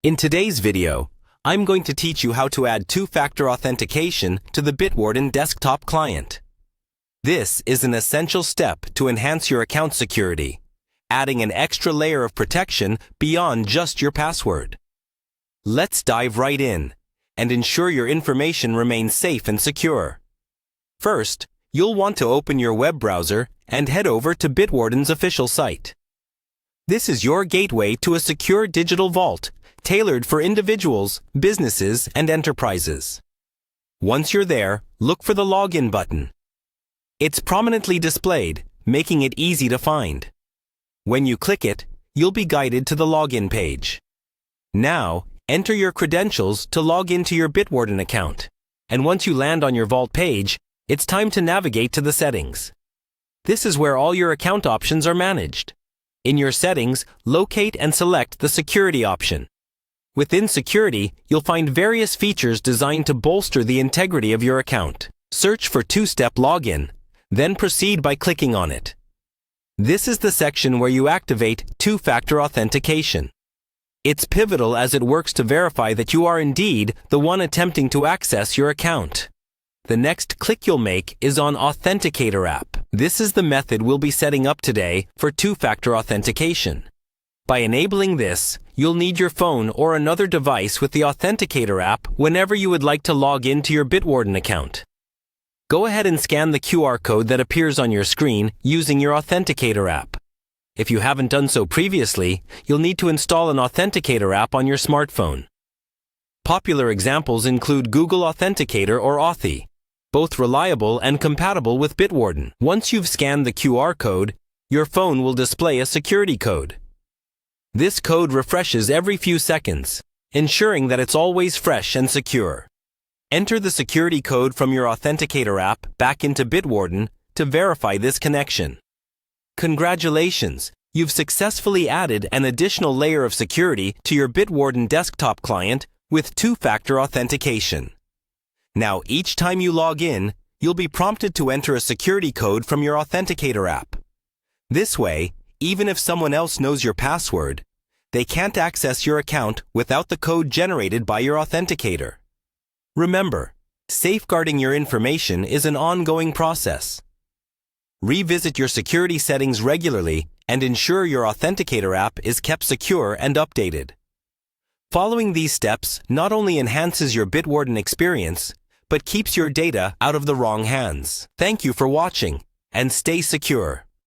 In today's video, I'm going to teach you how to add two-factor authentication to the Bitwarden desktop client. This is an essential step to enhance your account security, adding an extra layer of protection beyond just your password. Let's dive right in and ensure your information remains safe and secure. First, you'll want to open your web browser and head over to Bitwarden's official site. This is your gateway to a secure digital vault tailored for individuals, businesses, and enterprises. Once you're there, look for the Login button. It's prominently displayed, making it easy to find. When you click it, you'll be guided to the login page. Now, enter your credentials to log into your Bitwarden account. And once you land on your vault page, it's time to navigate to the settings. This is where all your account options are managed. In your settings, locate and select the security option. Within security, you'll find various features designed to bolster the integrity of your account. Search for two-step login, then proceed by clicking on it. This is the section where you activate two-factor authentication. It's pivotal as it works to verify that you are indeed the one attempting to access your account. The next click you'll make is on Authenticator app. This is the method we'll be setting up today for two-factor authentication. By enabling this, you'll need your phone or another device with the Authenticator app whenever you would like to log into your Bitwarden account. Go ahead and scan the QR code that appears on your screen using your Authenticator app. If you haven't done so previously, you'll need to install an Authenticator app on your smartphone. Popular examples include Google Authenticator or Authy, both reliable and compatible with Bitwarden. Once you've scanned the QR code, your phone will display a security code. This code refreshes every few seconds, ensuring that it's always fresh and secure. Enter the security code from your Authenticator app back into Bitwarden to verify this connection. Congratulations! You've successfully added an additional layer of security to your Bitwarden desktop client with two-factor authentication. Now, each time you log in, you'll be prompted to enter a security code from your Authenticator app. This way, even if someone else knows your password, they can't access your account without the code generated by your authenticator. Remember, safeguarding your information is an ongoing process. Revisit your security settings regularly and ensure your Authenticator app is kept secure and updated. Following these steps not only enhances your Bitwarden experience, but keeps your data out of the wrong hands. Thank you for watching, and stay secure.